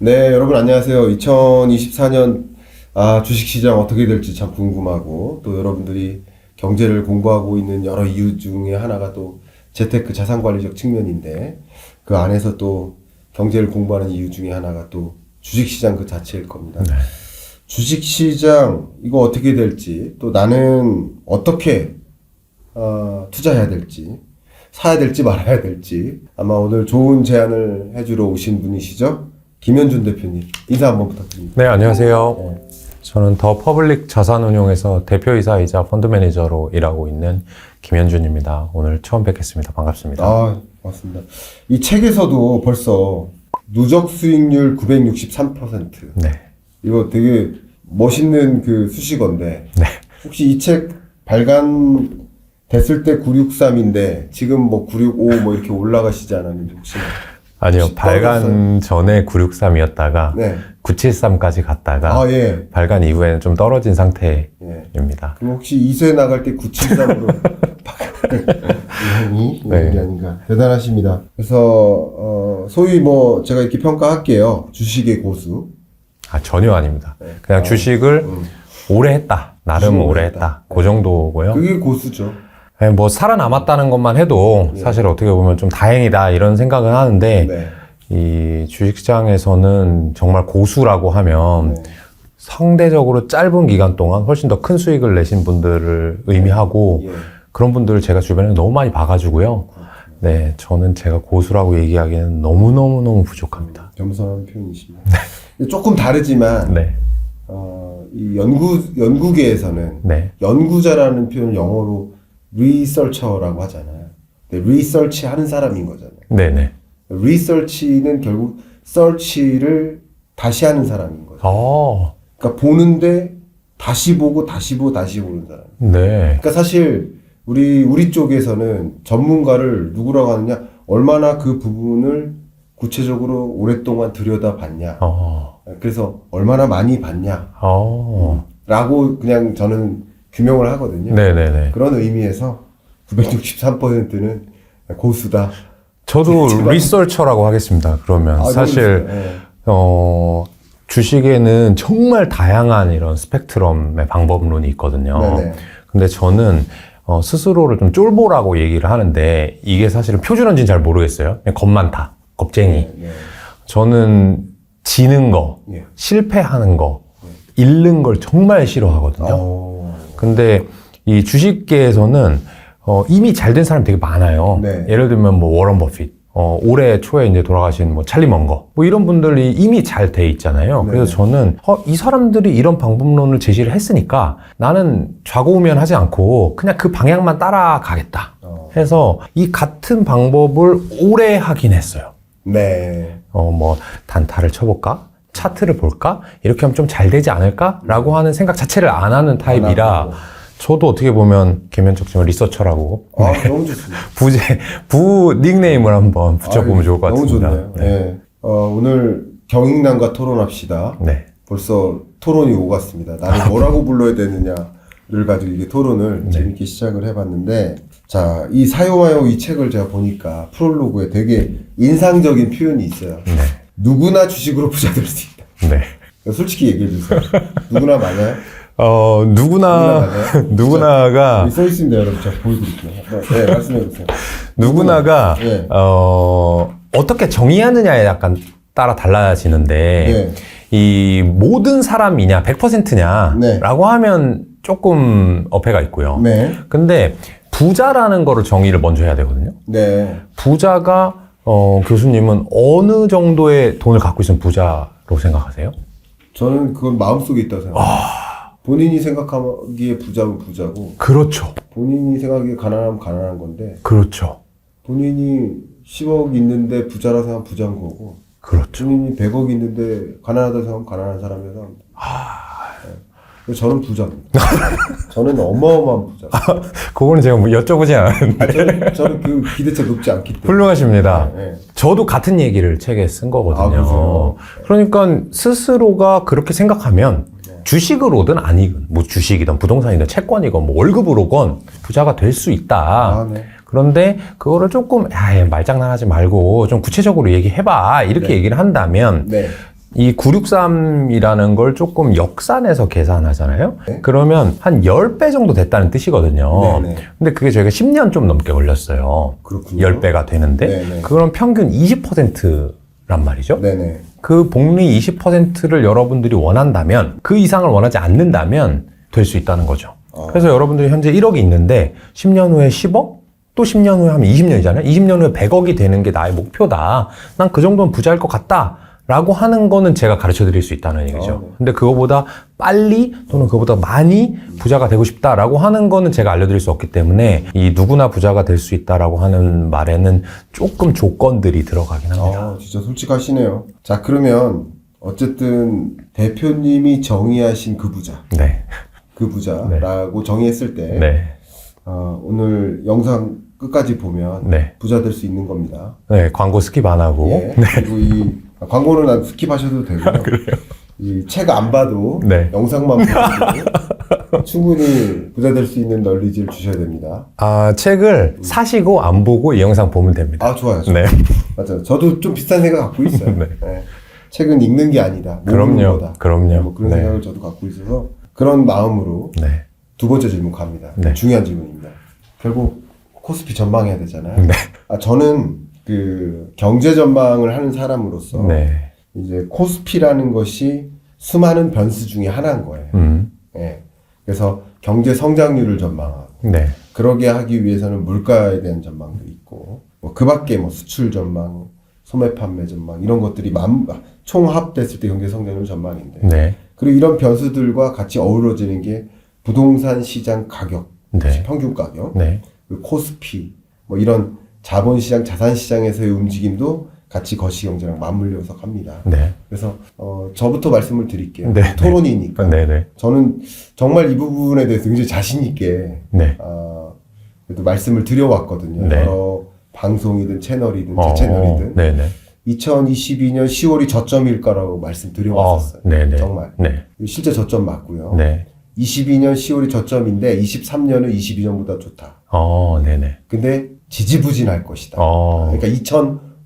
네, 여러분 안녕하세요. 2024년 주식시장 어떻게 될지 참 궁금하고 또 여러분들이 경제를 공부하고 있는 여러 이유 중에 하나가 또 재테크 자산관리적 측면인데 그 안에서 또 경제를 공부하는 이유 중에 하나가 또 주식시장 그 자체일 겁니다. 네. 주식시장 이거 어떻게 될지 또 나는 어떻게 투자해야 될지 사야 될지 말아야 될지 아마 오늘 좋은 제안을 해주러 오신 분이시죠? 김현준 대표님 인사 한번 부탁드립니다. 네, 안녕하세요. 저는 더 퍼블릭 자산운용에서 대표이사이자 펀드 매니저로 일하고 있는 김현준입니다. 오늘 처음 뵙겠습니다. 반갑습니다. 맞습니다. 이 책에서도 벌써 누적 수익률 963%. 네. 이거 되게 멋있는 그 수식어인데 네. 혹시 이 책 발간됐을 때 963인데 지금 뭐 965 뭐 이렇게 올라가시지 않았는지 혹시? 아니요, 발간 전에 963이었다가 네. 973까지 갔다가 예. 발간 이후에는 좀 떨어진 상태입니다. 그럼 혹시 2세 나갈 때 973으로 형이 네. 게 아닌가. 대단하십니다. 그래서 소위 뭐 제가 이렇게 평가할게요. 주식의 고수. 전혀 아닙니다. 네. 그냥 주식을 오래 했다. 나름 주식을 오래 오래 했다. 그 정도고요. 그게 고수죠. 뭐 살아남았다는 것만 해도 사실 어떻게 보면 좀 다행이다 이런 생각은 하는데 네. 이 주식시장에서는 정말 고수라고 하면 네. 상대적으로 짧은 기간 동안 훨씬 더 큰 수익을 내신 분들을 의미하고 예. 그런 분들을 제가 주변에 너무 많이 봐가지고요. 네, 저는 제가 고수라고 얘기하기에는 너무 부족합니다. 겸손한 표현이십니다. 조금 다르지만 네, 이 연구계에서는 네, 연구자라는 표현을 영어로 리서처라고 하잖아요. 리서치 하는 사람인 거잖아요. 네. 리서치는 결국 서치를 다시 하는 사람인 거죠. 그러니까 보는데 다시 보고 다시 보고 다시 보는 사람. 네. 그러니까 사실 우리 쪽에서는 전문가를 누구라고 하느냐, 얼마나 그 부분을 구체적으로 오랫동안 들여다봤냐. 그래서 얼마나 많이 봤냐. 라고 그냥 저는 규명을 하거든요. 네네네. 그런 의미에서 963%는 고수다. 저도 리서처라고 하겠습니다. 그러면 사실 주식에는 정말 다양한 이런 스펙트럼의 방법론이 있거든요. 네네. 근데 저는 스스로를 좀 쫄보라고 얘기를 하는데 이게 사실은 표준어인지는 잘 모르겠어요. 그냥 겁 많다, 겁쟁이. 네. 저는 지는 거, 실패하는 거, 잃는 걸 정말 싫어하거든요. 근데 이 주식계에서는 이미 잘 된 사람이 되게 많아요. 네. 예를 들면 뭐 워런 버핏, 올해 초에 이제 돌아가신 뭐 찰리 먼거, 뭐 이런 분들이 이미 잘 돼 있잖아요. 네. 그래서 저는 이 사람들이 이런 방법론을 제시를 했으니까 나는 좌고우면하지 않고 그냥 그 방향만 따라가겠다 해서 이 같은 방법을 오래 하긴 했어요. 네. 뭐 단타를 쳐볼까? 차트를 볼까? 이렇게 하면 좀 잘 되지 않을까?라고 하는 생각 자체를 안 하는 타입이라 저도 어떻게 보면 김현적지만 리서처라고 너무 좋습니다. 부 닉네임을 한번 붙여보면 좋을 것 같습니다. 너무 좋네요. 네. 오늘 경익남과 토론합시다. 네. 벌써 토론이 오갔습니다. 나는 뭐라고 불러야 되느냐를 가지고 이게 토론을 재밌게 시작을 해봤는데, 자, 이 사요마요 이 책을 제가 보니까 프롤로그에 되게 인상적인 표현이 있어요. 누구나 주식으로 부자 될 수 있다. 네. 솔직히 얘기해 주세요. 누구나 맞아요? 누구나가 여기 써 있습니다, 여러분. 제가 보여드릴게요. 네, 말씀해 주세요. 누구나가 네. 어떻게 정의하느냐에 약간 따라 달라지는데 이 모든 사람이냐 100%냐 라고 하면 조금 어폐가 있고요. 근데 부자라는 거를 정의를 먼저 해야 되거든요. 부자가 교수님은 어느 정도의 돈을 갖고 있으면 부자로 생각하세요? 저는 그건 마음속에 있다고 생각합니다. 본인이 생각하기에 부자면 부자고, 그렇죠. 본인이 생각하기에 가난하면 가난한 건데, 그렇죠. 본인이 10억 있는데 부자라 생각하면 부자인 거고, 그렇죠. 본인이 100억 있는데 가난하다 생각하면 가난한 사람이라서 그래서 저는 부자입니다. 저는 어마어마한 부자. 그거는 제가 뭐 여쭤보지 않았는데. 저는 그 기대치 높지 않기 때문에. 훌륭하십니다. 저도 같은 얘기를 책에 쓴 거거든요. 그러니까 스스로가 그렇게 생각하면 주식으로든 아니든 뭐 주식이든 부동산이든 채권이건 뭐 월급으로건 부자가 될 수 있다. 그런데 그거를 조금 말장난하지 말고 좀 구체적으로 얘기해봐 이렇게 얘기를 한다면 이 963이라는 걸 조금 역산해서 계산하잖아요. 네. 그러면 한 10배 정도 됐다는 뜻이거든요. 네네. 근데 그게 저희가 10년 좀 넘게 걸렸어요. 그렇군요. 10배가 되는데 네네. 그건 평균 20%란 말이죠. 네네. 그 복리 20%를 여러분들이 원한다면, 그 이상을 원하지 않는다면 될 수 있다는 거죠. 그래서 여러분들이 현재 1억이 있는데 10년 후에 10억? 또 10년 후에 하면 20년이잖아요. 20년 후에 100억이 되는 게 나의 목표다. 난 그 정도는 부자일 것 같다. 라고 하는 거는 제가 가르쳐 드릴 수 있다는 얘기죠. 네. 근데 그거보다 빨리 또는 그거보다 많이 부자가 되고 싶다라고 하는 거는 제가 알려드릴 수 없기 때문에 이 누구나 부자가 될 수 있다라고 하는 말에는 조금 조건들이 들어가긴 합니다. 진짜 솔직하시네요. 자, 그러면 어쨌든 대표님이 정의하신 그 부자. 네. 그 부자라고 정의했을 때 네. 오늘 영상 끝까지 보면 네. 부자 될 수 있는 겁니다. 네. 광고 스킵 안 하고. 예. 그리고 이 광고는 스킵하셔도 되고요. 그래요? 이 책 안 봐도 네. 영상만 보고 충분히 부자 될 수 있는 널리지를 주셔야 됩니다. 책을 사시고 안 보고 이 영상 보면 됩니다. 좋아요. 네. 맞아요. 저도 좀 비슷한 생각 갖고 있어요. 네. 네. 책은 읽는 게 아니다. 그럼요. 모르는 거다. 그럼요. 뭐 그런 네. 생각을 저도 갖고 있어서 그런 마음으로 네. 두 번째 질문 갑니다. 네. 중요한 질문입니다. 결국 코스피 전망해야 되잖아요. 네. 저는 그 경제 전망을 하는 사람으로서 네. 이제 코스피라는 것이 수많은 변수 중에 하나인 거예요. 예. 그래서 경제 성장률을 전망하고 네. 그러게 하기 위해서는 물가에 대한 전망도 있고 그 밖에 뭐 수출 전망, 소매 판매 전망 이런 것들이 총합됐을 때 경제 성장률 전망인데 네. 그리고 이런 변수들과 같이 어우러지는 게 부동산 시장 가격, 네. 평균 가격, 네. 그리고 코스피 뭐 이런 자본시장, 자산시장에서의 움직임도 같이 거시경제랑 맞물려서 갑니다. 네. 그래서 저부터 말씀을 드릴게요. 네. 토론이니까. 네. 네. 저는 정말 이 부분에 대해서 굉장히 자신 있게 네. 그래도 말씀을 드려왔거든요. 네. 여러 방송이든 채널이든 제 채널이든 네. 네. 2022년 10월이 저점일까라고 말씀드려왔었어요. 네. 네. 정말. 네. 실제 저점 맞고요. 네. 22년 10월이 저점인데 23년은 22년보다 좋다. 네네. 근데 지지부진할 것이다. 어. 그러니까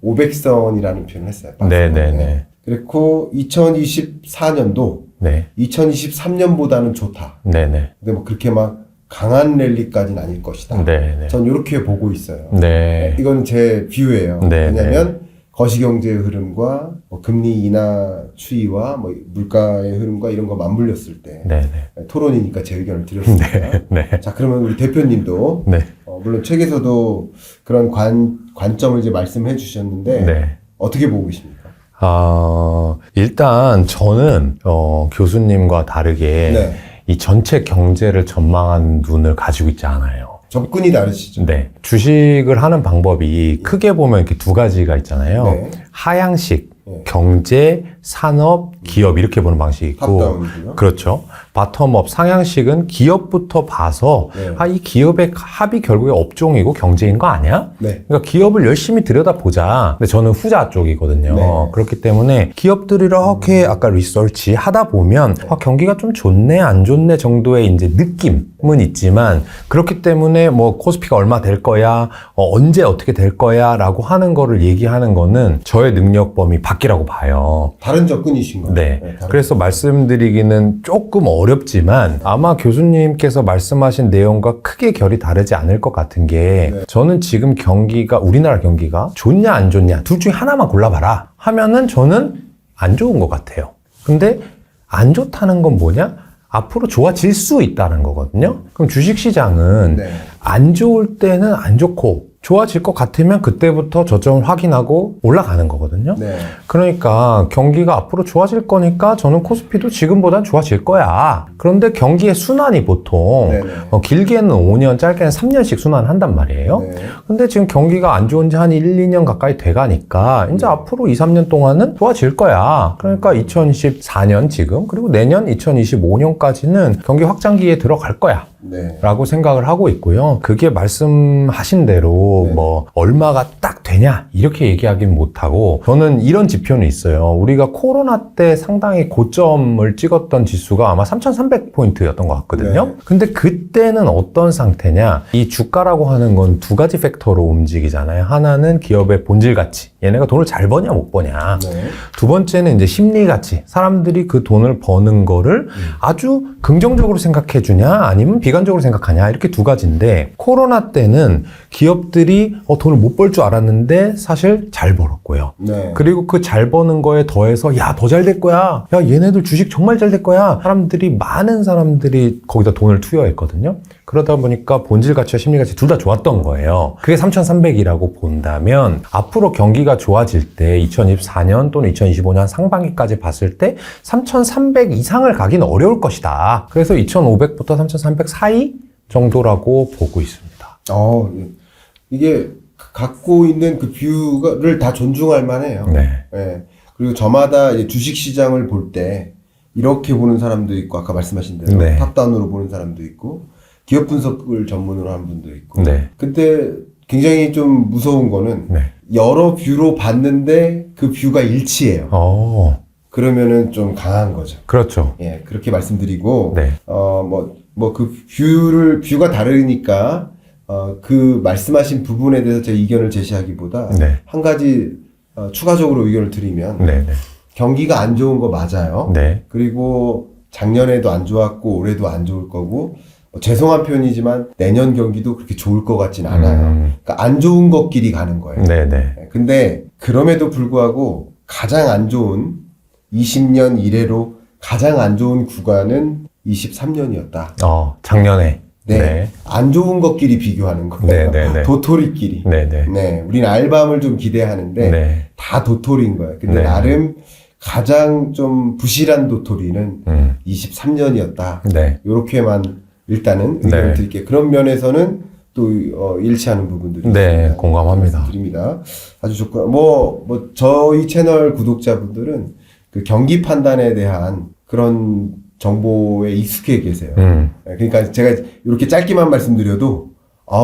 2,500선이라는 표현을 했어요. 네네네. 그리고 2024년도 네. 2023년보다는 좋다. 네네. 근데 뭐 그렇게 막 강한 랠리까지는 아닐 것이다. 네네. 전 이렇게 보고 있어요. 네. 이건 제 비유예요. 네, 왜냐하면 거시경제의 흐름과 뭐 금리 인하 추이와 뭐 물가의 흐름과 이런 거 맞물렸을 때 네네. 토론이니까 제 의견을 드렸습니다. 네. 자, 그러면 우리 대표님도 네. 물론 책에서도 그런 관점을 이제 말씀해 주셨는데 네. 어떻게 보고 계십니까? 일단 저는 교수님과 다르게 네. 이 전체 경제를 전망한 눈을 가지고 있지 않아요. 접근이 다르시죠? 네. 주식을 하는 방법이 크게 보면 이렇게 두 가지가 있잖아요. 네. 하향식, 네. 경제, 산업, 기업 이렇게 보는 방식이 있고 탑다운이고요. 그렇죠. 바텀업 상향식은 기업부터 봐서 네. 이 기업의 합이 결국에 업종이고 경제인 거 아니야? 네. 그러니까 기업을 열심히 들여다보자. 근데 저는 후자 쪽이거든요. 네. 그렇기 때문에 기업들이 이렇게 아까 리서치 하다 보면 경기가 좀 좋네 안 좋네 정도의 이제 느낌은 있지만 그렇기 때문에 뭐 코스피가 얼마 될 거야 언제 어떻게 될 거야 라고 하는 거를 얘기하는 거는 저의 능력 범위 밖이라고 봐요. 다른 접근이신 거예요. 네. 다른 그래서 말씀드리기는 조금 어렵지만 아마 교수님께서 말씀하신 내용과 크게 결이 다르지 않을 것 같은 게 네. 저는 지금 경기가 우리나라 경기가 좋냐 안 좋냐 둘 중에 하나만 골라봐라 하면은 저는 안 좋은 것 같아요. 근데 안 좋다는 건 뭐냐? 앞으로 좋아질 수 있다는 거거든요. 그럼 주식시장은 네. 안 좋을 때는 안 좋고 좋아질 것 같으면 그때부터 저점을 확인하고 올라가는 거거든요. 네. 그러니까 경기가 앞으로 좋아질 거니까 저는 코스피도 지금보단 좋아질 거야. 그런데 경기의 순환이 보통 네네. 길게는 5년, 짧게는 3년씩 순환한단 말이에요. 네. 근데 지금 경기가 안 좋은 지 한 1, 2년 가까이 돼가니까 이제 앞으로 2, 3년 동안은 좋아질 거야. 그러니까 2024년 지금 그리고 내년 2025년까지는 경기 확장기에 들어갈 거야. 라고 생각을 하고 있고요. 그게 말씀하신 대로 뭐 얼마가 딱 되냐 이렇게 얘기하긴 못하고 저는 이런 지표는 있어요. 우리가 코로나 때 상당히 고점을 찍었던 지수가 아마 3,300포인트였던 것 같거든요. 근데 그때는 어떤 상태냐, 이 주가라고 하는 건 두 가지 팩터로 움직이잖아요. 하나는 기업의 본질 가치, 얘네가 돈을 잘 버냐 못 버냐. 두 번째는 이제 심리 가치, 사람들이 그 돈을 버는 거를 아주 긍정적으로 생각해 주냐 아니면 비관적으로 생각하냐, 이렇게 두 가지인데 코로나 때는 기업들이 돈을 못 벌 줄 알았는데 사실 잘 벌었고요. 그리고 그 잘 버는 거에 더해서 야, 더 잘 될 거야, 야, 얘네들 주식 정말 잘 될 거야, 많은 사람들이 거기다 돈을 투여했거든요. 그러다 보니까 본질 가치와 심리 가치 둘 다 좋았던 거예요. 그게 3,300이라고 본다면 앞으로 경기가 좋아질 때 2024년 또는 2025년 상반기까지 봤을 때 3,300 이상을 가긴 어려울 것이다. 그래서 2,500부터 3,300 사이 정도라고 보고 있습니다. 이게 갖고 있는 그 뷰를 다 존중할 만해요. 그리고 저마다 이제 주식 시장을 볼 때 이렇게 보는 사람도 있고, 아까 말씀하신 대로 탑다운으로 보는 사람도 있고, 기업 분석을 전문으로 하는 분도 있고. 근데 굉장히 좀 무서운 거는 여러 뷰로 봤는데 그 뷰가 일치해요. 그러면은 좀 강한 거죠. 그렇죠. 예, 그렇게 말씀드리고, 그 뷰가 다르니까, 그 말씀하신 부분에 대해서 제 의견을 제시하기보다, 한 가지, 추가적으로 의견을 드리면, 경기가 안 좋은 거 맞아요. 그리고 작년에도 안 좋았고, 올해도 안 좋을 거고, 죄송한 표현이지만 내년 경기도 그렇게 좋을 것 같진 않아요. 그러니까 안 좋은 것끼리 가는 거예요. 근데 그럼에도 불구하고 가장 안 좋은 20년 이래로 가장 안 좋은 구간은 23년이었다. 작년에. 안 좋은 것끼리 비교하는 거예요. 도토리끼리. 우리는 알밤을 좀 기대하는데 다 도토리인 거예요. 근데 나름 가장 좀 부실한 도토리는 23년이었다. 요렇게만 일단은 의견을 드릴게요. 그런 면에서는 또 일치하는 부분들이 있습니다. 공감합니다. 드립니다. 아주 좋고, 저희 채널 구독자분들은 그 경기 판단에 대한 그런 정보에 익숙해 계세요. 그러니까 제가 이렇게 짧게만 말씀드려도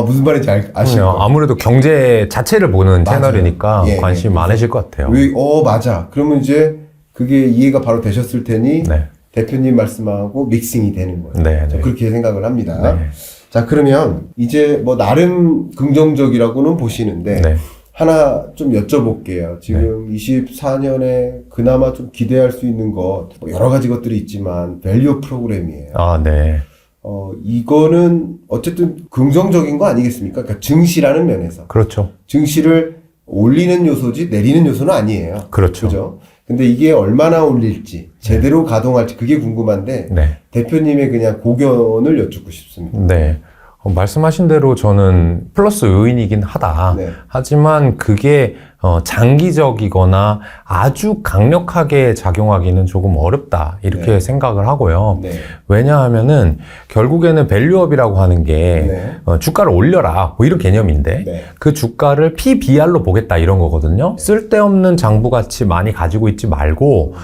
무슨 말인지 아실 거예요. 아무래도 경제 자체를 보는 채널이니까 관심이 많으실 것 같아요. 맞아. 그러면 이제 그게 이해가 바로 되셨을 테니 대표님 말씀하고 믹싱이 되는 거예요. 그렇게 생각을 합니다. 자, 그러면 이제 나름 긍정적이라고는 보시는데 하나 좀 여쭤볼게요. 지금 24년에 그나마 좀 기대할 수 있는 것, 여러 가지 것들이 있지만 밸류 프로그램이에요. 이거는 어쨌든 긍정적인 거 아니겠습니까? 그러니까 증시라는 면에서. 그렇죠. 증시를 올리는 요소지 내리는 요소는 아니에요. 그죠? 근데 이게 얼마나 올릴지, 제대로 가동할지 그게 궁금한데 대표님의 그냥 고견을 여쭙고 싶습니다. 말씀하신 대로 저는 플러스 요인이긴 하다. 하지만 그게 장기적이거나 아주 강력하게 작용하기는 조금 어렵다, 이렇게 생각을 하고요. 왜냐하면은 결국에는 밸류업이라고 하는 게 주가를 올려라 뭐 이런 개념인데 그 주가를 PBR로 보겠다 이런 거거든요. 쓸데없는 장부가치 많이 가지고 있지 말고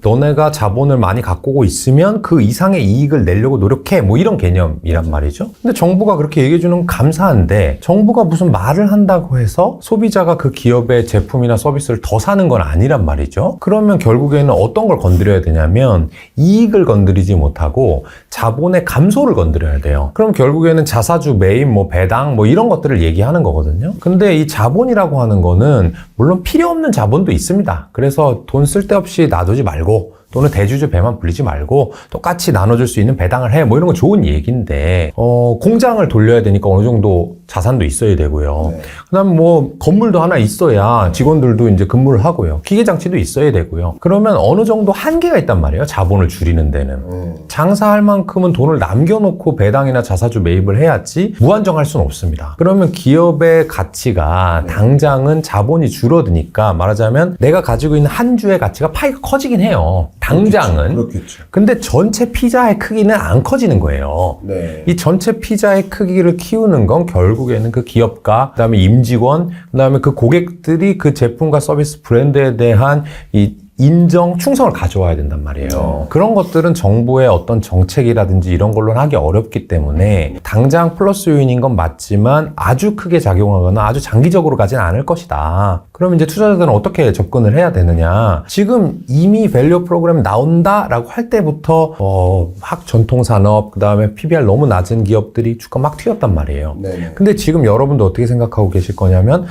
너네가 자본을 많이 갖고 있으면 그 이상의 이익을 내려고 노력해, 뭐 이런 개념이란 말이죠. 근데 정부가 그렇게 얘기해 주는 건 감사한데, 정부가 무슨 말을 한다고 해서 소비자가 그 기업의 제품이나 서비스를 더 사는 건 아니란 말이죠. 그러면 결국에는 어떤 걸 건드려야 되냐면 이익을 건드리지 못하고 자본의 감소를 건드려야 돼요. 그럼 결국에는 자사주 매입, 배당, 이런 것들을 얘기하는 거거든요. 근데 이 자본이라고 하는 거는 물론 필요 없는 자본도 있습니다. 그래서 돈 쓸데없이 놔두지 말고, 또는 대주주 배만 불리지 말고 똑같이 나눠줄 수 있는 배당을 해, 이런 건 좋은 얘기인데 공장을 돌려야 되니까 어느 정도 자산도 있어야 되고요. 그다음 건물도 하나 있어야 직원들도 이제 근무를 하고요. 기계장치도 있어야 되고요. 그러면 어느 정도 한계가 있단 말이에요. 자본을 줄이는 데는. 장사할 만큼은 돈을 남겨놓고 배당이나 자사주 매입을 해야지 무한정할 수는 없습니다. 그러면 기업의 가치가 당장은 자본이 줄어드니까, 말하자면 내가 가지고 있는 한 주의 가치가 파이가 커지긴 해요. 당장은. 그렇겠죠. 근데 전체 피자의 크기는 안 커지는 거예요. 이 전체 피자의 크기를 키우는 건 결국에는 그 기업가, 그다음에 임직원, 그다음에 그 고객들이 그 제품과 서비스 브랜드에 대한 이 인정, 충성을 가져와야 된단 말이에요. 그런 것들은 정부의 어떤 정책이라든지 이런 걸로는 하기 어렵기 때문에 당장 플러스 요인인 건 맞지만 아주 크게 작용하거나 아주 장기적으로 가진 않을 것이다. 그럼 이제 투자자들은 어떻게 접근을 해야 되느냐. 지금 이미 밸류 프로그램 나온다라고 할 때부터 학 전통산업, 그 다음에 PBR 너무 낮은 기업들이 주가 막 튀었단 말이에요. 네네. 근데 지금 여러분도 어떻게 생각하고 계실 거냐면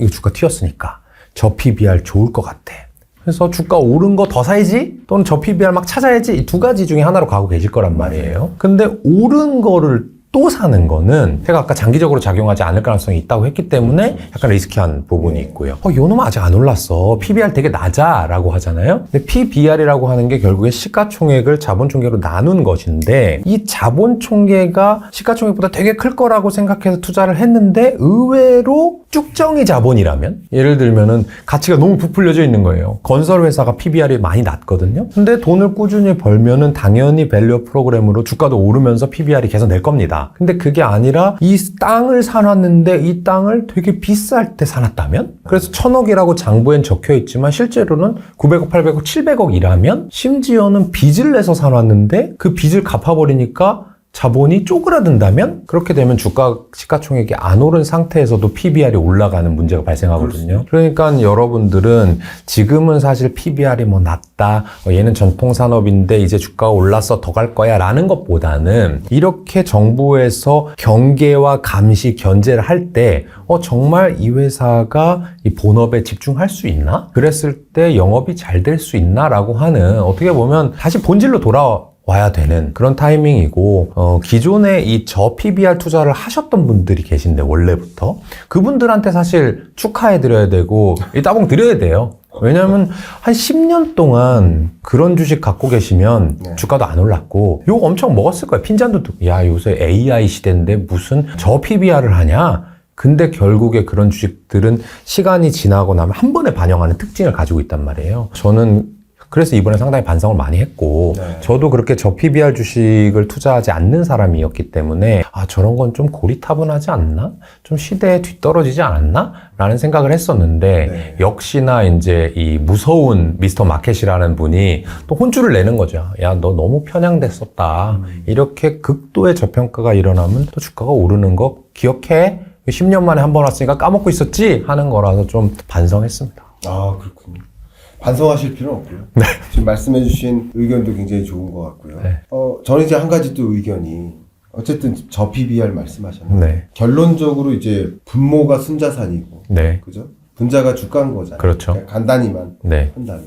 이거 주가 튀었으니까 저 PBR 좋을 것 같아. 그래서 주가 오른 거 더 사야지? 또는 저 PBR 막 찾아야지? 이 두 가지 중에 하나로 가고 계실 거란 말이에요. 근데 오른 거를 또 사는 거는 제가 아까 장기적으로 작용하지 않을 가능성이 있다고 했기 때문에 약간 리스키한 부분이 있고요. 요 놈은 아직 안 올랐어. PBR 되게 낮아 라고 하잖아요. 근데 PBR이라고 하는 게 결국에 시가총액을 자본총계로 나눈 것인데 이 자본총계가 시가총액보다 되게 클 거라고 생각해서 투자를 했는데 의외로 쭉정이 자본이라면 예를 들면은 가치가 너무 부풀려져 있는 거예요. 건설회사가 PBR이 많이 낮거든요. 근데 돈을 꾸준히 벌면은 당연히 밸류 프로그램으로 주가도 오르면서 PBR이 계속 낼 겁니다. 근데 그게 아니라 이 땅을 사놨는데 이 땅을 되게 비쌀 때 사놨다면? 그래서 1000억이라고 장부엔 적혀 있지만 실제로는 900억, 800억, 700억이라면 심지어는 빚을 내서 사놨는데 그 빚을 갚아버리니까 자본이 쪼그라든다면 그렇게 되면 주가 시가총액이 안 오른 상태에서도 PBR이 올라가는 문제가 발생하거든요. 그러니까 여러분들은 지금은 사실 PBR이 뭐 낮다, 얘는 전통산업인데 이제 주가가 올라서 더 갈 거야 라는 것보다는 이렇게 정부에서 경계와 감시, 견제를 할 때 정말 이 회사가 이 본업에 집중할 수 있나? 그랬을 때 영업이 잘 될 수 있나? 라고 하는 어떻게 보면 다시 본질로 와야 되는 그런 타이밍이고 기존에 이 PBR 투자를 하셨던 분들이 계신데 원래부터 그분들한테 사실 축하해드려야 되고 이 따봉 드려야 돼요. 왜냐하면 한 10년 동안 그런 주식 갖고 계시면 주가도 안 올랐고 욕 엄청 먹었을 거예요. 핀잔도 야 요새 AI 시대인데 무슨 PBR을 하냐. 근데 결국에 그런 주식들은 시간이 지나고 나면 한 번에 반영하는 특징을 가지고 있단 말이에요. 저는 그래서 이번에 상당히 반성을 많이 했고 저도 그렇게 PBR 주식을 투자하지 않는 사람이었기 때문에 저런 건 좀 고리타분하지 않나? 좀 시대에 뒤떨어지지 않았나? 라는 생각을 했었는데 역시나 이제 이 무서운 미스터 마켓이라는 분이 또 혼쭐을 내는 거죠. 야, 너 너무 편향됐었다. 이렇게 극도의 저평가가 일어나면 또 주가가 오르는 거 기억해? 10년 만에 한 번 왔으니까 까먹고 있었지? 하는 거라서 좀 반성했습니다. 아, 그렇군요. 반성하실 필요는 없고요. 네. 지금 말씀해주신 의견도 굉장히 좋은 것 같고요. 네. 저는 이제 한 가지 또 의견이 어쨌든 PBR 말씀하셨는데 네. 결론적으로 이제 분모가 순자산이고, 네. 그죠? 분자가 주가인 거잖아요. 그렇죠. 그러니까 간단히만 네. 한다면.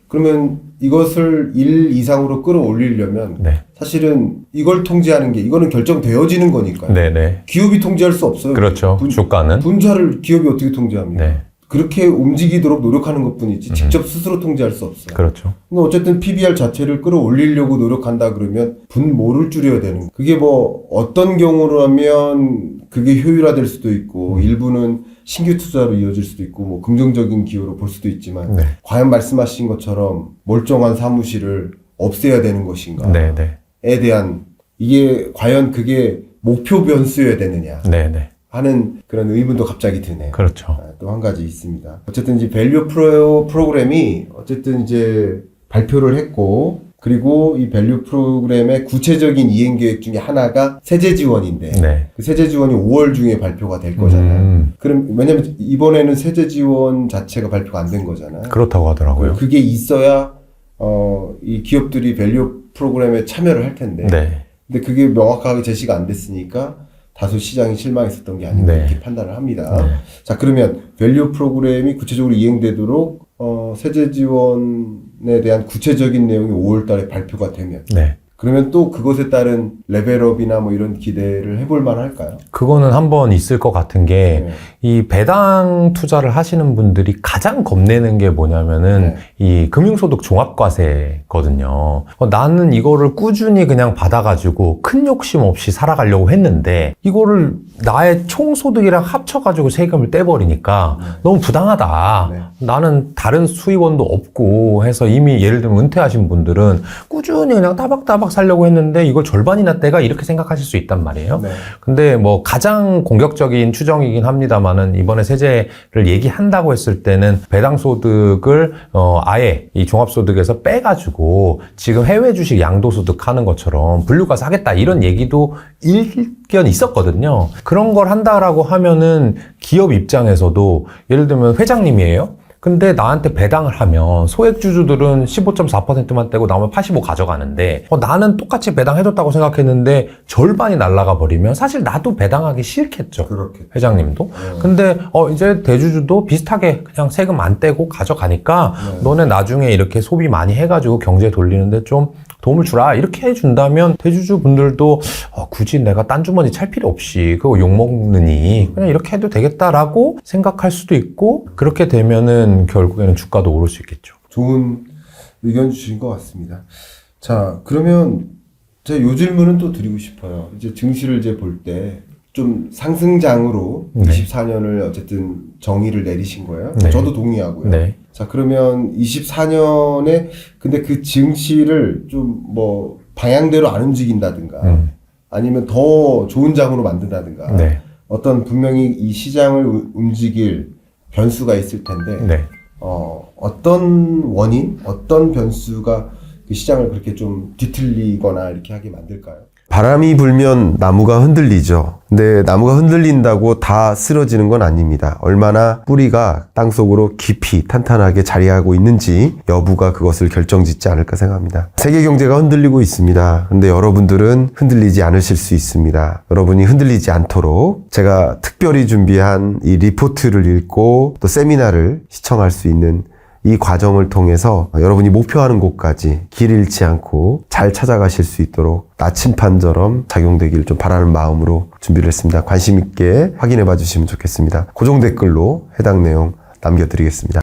그러면 이것을 1 이상으로 끌어올리려면 사실은 이걸 통제하는 게 이거는 결정되어지는 거니까요. 네. 기업이 통제할 수 없어요. 그렇죠. 주가는. 분자를 기업이 어떻게 통제합니까? 네. 그렇게 움직이도록 노력하는 것뿐이지 직접 스스로 통제할 수 없어요. 그렇죠. 근데 어쨌든 PBR 자체를 끌어올리려고 노력한다 그러면 분모를 줄여야 되는 거예요. 그게 뭐 어떤 경우라면 그게 효율화될 수도 있고 일부는 신규 투자로 이어질 수도 있고 뭐 긍정적인 기호로 볼 수도 있지만 과연 말씀하신 것처럼 멀쩡한 사무실을 없애야 되는 것인가에 대한 이게 과연 그게 목표 변수여야 되느냐 하는 그런 의문도 갑자기 드네요. 그렇죠. 또 한 가지 있습니다. 어쨌든 이제 밸류 프로그램이 어쨌든 이제 발표를 했고 그리고 이 밸류 프로그램의 구체적인 이행 계획 중에 하나가 세제 지원인데 그 세제 지원이 5월 중에 발표가 될 거잖아요. 그럼 왜냐면 이번에는 세제 지원 자체가 발표가 안 된 거잖아요. 그렇다고 하더라고요. 그게 있어야 이 기업들이 밸류 프로그램에 참여를 할 텐데. 근데 그게 명확하게 제시가 안 됐으니까 다소 시장이 실망했었던 게 아닌가 이렇게 판단을 합니다. 자, 그러면 밸류 프로그램이 구체적으로 이행되도록 세제 지원에 대한 구체적인 내용이 5월 달에 발표가 되면 그러면 또 그것에 따른 레벨업이나 뭐 이런 기대를 해볼 만할까요? 그거는 한번 있을 것 같은 게 이 배당 투자를 하시는 분들이 가장 겁내는 게 뭐냐면은 이 금융소득 종합과세거든요. 나는 이거를 꾸준히 그냥 받아가지고 큰 욕심 없이 살아가려고 했는데 이거를 나의 총소득이랑 합쳐가지고 세금을 떼버리니까 너무 부당하다. 나는 다른 수입원도 없고 해서 이미 예를 들면 은퇴하신 분들은 꾸준히 그냥 따박따박 팍팍 살려고 했는데 이걸 절반이나 떼가 이렇게 생각하실 수 있단 말이에요. 네. 근데 뭐 가장 공격적인 추정이긴 합니다만은 이번에 세제를 얘기한다고 했을 때는 배당소득을 아예 이 종합소득에서 빼가지고 지금 해외 주식 양도소득 하는 것처럼 분류가서 하겠다 이런 얘기도 일견 있었거든요. 그런 걸 한다라고 하면은 기업 입장에서도 예를 들면 회장님이에요. 근데 나한테 배당을 하면 소액주주들은 15.4%만 떼고 나머지 85 가져가는데 나는 똑같이 배당해줬다고 생각했는데 절반이 날아가 버리면 사실 나도 배당하기 싫겠죠. 그렇겠죠. 회장님도. 근데 이제 대주주도 비슷하게 그냥 세금 안 떼고 가져가니까 너네 나중에 이렇게 소비 많이 해가지고 경제 돌리는데 좀 도움을 주라 이렇게 해준다면 대주주분들도 굳이 내가 딴 주머니 찰 필요 없이 그거 욕먹느니 그냥 이렇게 해도 되겠다라고 생각할 수도 있고 그렇게 되면은 결국에는 주가도 오를 수 있겠죠. 좋은 의견 주신 것 같습니다. 자, 그러면 제가 요 질문은 또 드리고 싶어요. 이제 증시를 이제 볼 때 좀 상승장으로 네. 24년을 어쨌든 정의를 내리신 거예요. 네. 저도 동의하고요. 네. 자, 그러면 24년에 근데 그 증시를 좀 뭐 방향대로 안 움직인다든가 아니면 더 좋은 장으로 만든다든가 네. 어떤 분명히 이 시장을 움직일 변수가 있을 텐데 네. 어떤 원인, 어떤 변수가 그 시장을 그렇게 좀 뒤틀리거나 이렇게 하게 만들까요? 바람이 불면 나무가 흔들리죠. 근데 나무가 흔들린다고 다 쓰러지는 건 아닙니다. 얼마나 뿌리가 땅속으로 깊이 탄탄하게 자리하고 있는지 여부가 그것을 결정짓지 않을까 생각합니다. 세계 경제가 흔들리고 있습니다. 근데 여러분들은 흔들리지 않으실 수 있습니다. 여러분이 흔들리지 않도록 제가 특별히 준비한 이 리포트를 읽고 또 세미나를 시청할 수 있는 이 과정을 통해서 여러분이 목표하는 곳까지 길 잃지 않고 잘 찾아가실 수 있도록 나침판처럼 작용되기를 좀 바라는 마음으로 준비를 했습니다. 관심 있게 확인해 봐 주시면 좋겠습니다. 고정 댓글로 해당 내용 남겨드리겠습니다.